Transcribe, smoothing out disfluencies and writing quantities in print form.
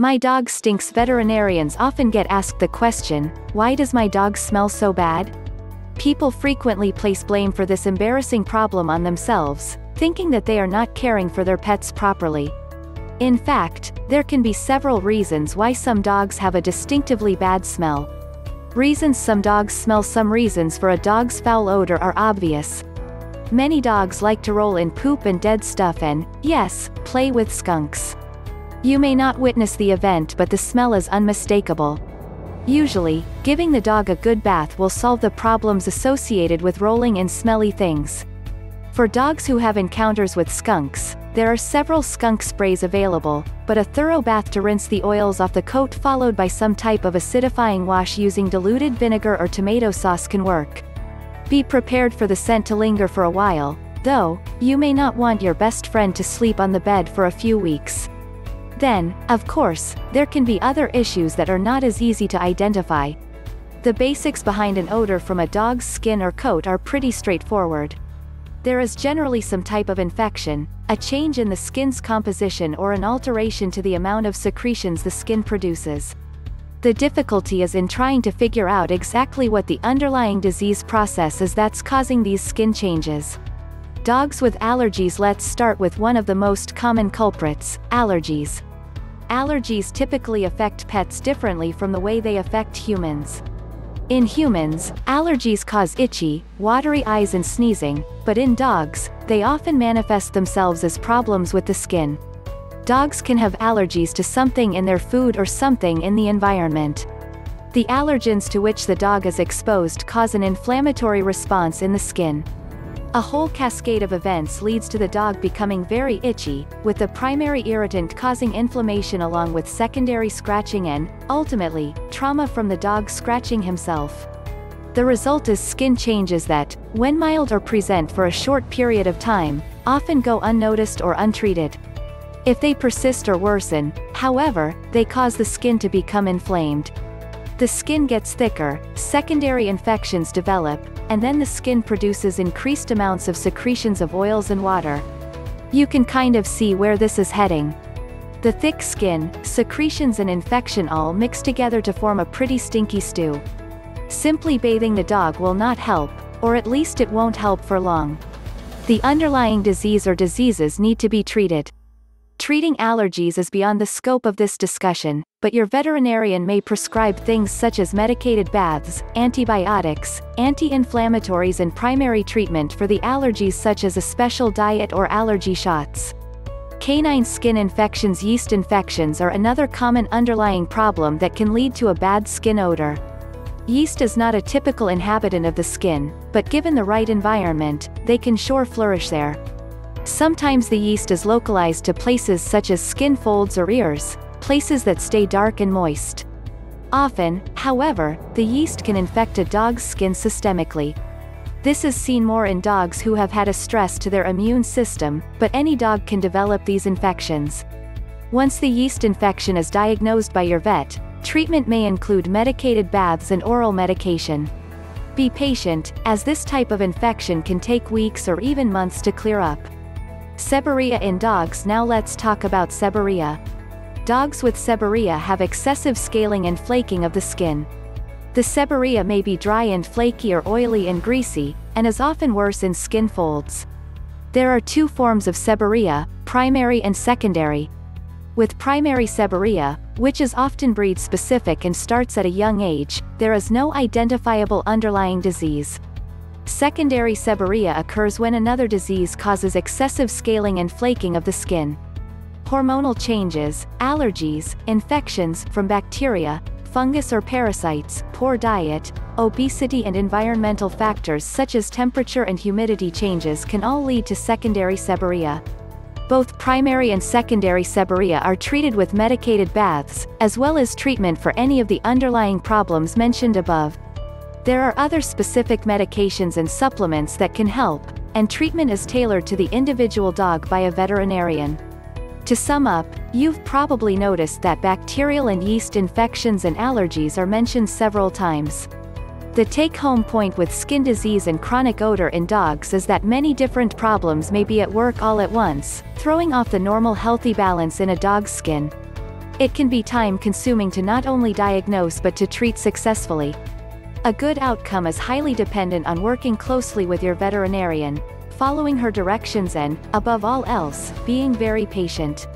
My dog stinks. Veterinarians often get asked the question, why does my dog smell so bad? People frequently place blame for this embarrassing problem on themselves, thinking that they are not caring for their pets properly. In fact, there can be several reasons why some dogs have a distinctively bad smell. Reasons some dogs smell. Some reasons for a dog's foul odor are obvious. Many dogs like to roll in poop and dead stuff and, yes, play with skunks. You may not witness the event, but the smell is unmistakable. Usually, giving the dog a good bath will solve the problems associated with rolling in smelly things. For dogs who have encounters with skunks, there are several skunk sprays available, but a thorough bath to rinse the oils off the coat followed by some type of acidifying wash using diluted vinegar or tomato sauce can work. Be prepared for the scent to linger for a while, though. You may not want your best friend to sleep on the bed for a few weeks. Then, of course, there can be other issues that are not as easy to identify. The basics behind an odor from a dog's skin or coat are pretty straightforward. There is generally some type of infection, a change in the skin's composition, or an alteration to the amount of secretions the skin produces. The difficulty is in trying to figure out exactly what the underlying disease process is that's causing these skin changes. Dogs with allergies. Let's start with one of the most common culprits, allergies. Allergies typically affect pets differently from the way they affect humans. In humans, allergies cause itchy, watery eyes and sneezing, but in dogs, they often manifest themselves as problems with the skin. Dogs can have allergies to something in their food or something in the environment. The allergens to which the dog is exposed cause an inflammatory response in the skin. A whole cascade of events leads to the dog becoming very itchy, with the primary irritant causing inflammation along with secondary scratching and, ultimately, trauma from the dog scratching himself. The result is skin changes that, when mild or present for a short period of time, often go unnoticed or untreated. If they persist or worsen, however, they cause the skin to become inflamed. The skin gets thicker, secondary infections develop, and then the skin produces increased amounts of secretions of oils and water. You can kind of see where this is heading. The thick skin, secretions and infection all mix together to form a pretty stinky stew. Simply bathing the dog will not help, or at least it won't help for long. The underlying disease or diseases need to be treated. Treating allergies is beyond the scope of this discussion, but your veterinarian may prescribe things such as medicated baths, antibiotics, anti-inflammatories and primary treatment for the allergies such as a special diet or allergy shots. Canine skin infections. Yeast infections are another common underlying problem that can lead to a bad skin odor. Yeast is not a typical inhabitant of the skin, but given the right environment, they can sure flourish there. Sometimes the yeast is localized to places such as skin folds or ears, places that stay dark and moist. Often, however, the yeast can infect a dog's skin systemically. This is seen more in dogs who have had a stress to their immune system, but any dog can develop these infections. Once the yeast infection is diagnosed by your vet, treatment may include medicated baths and oral medication. Be patient, as this type of infection can take weeks or even months to clear up. Seborrhea in dogs. Now let's talk about seborrhea. Dogs with seborrhea have excessive scaling and flaking of the skin. The seborrhea may be dry and flaky or oily and greasy, and is often worse in skin folds. There are two forms of seborrhea, primary and secondary. With primary seborrhea, which is often breed-specific and starts at a young age, there is no identifiable underlying disease. Secondary seborrhea occurs when another disease causes excessive scaling and flaking of the skin. Hormonal changes, allergies, infections from bacteria, fungus or parasites, poor diet, obesity and environmental factors such as temperature and humidity changes can all lead to secondary seborrhea. Both primary and secondary seborrhea are treated with medicated baths, as well as treatment for any of the underlying problems mentioned above. There are other specific medications and supplements that can help, and treatment is tailored to the individual dog by a veterinarian. To sum up, you've probably noticed that bacterial and yeast infections and allergies are mentioned several times. The take-home point with skin disease and chronic odor in dogs is that many different problems may be at work all at once, throwing off the normal healthy balance in a dog's skin. It can be time-consuming to not only diagnose but to treat successfully. A good outcome is highly dependent on working closely with your veterinarian, following her directions and, above all else, being very patient.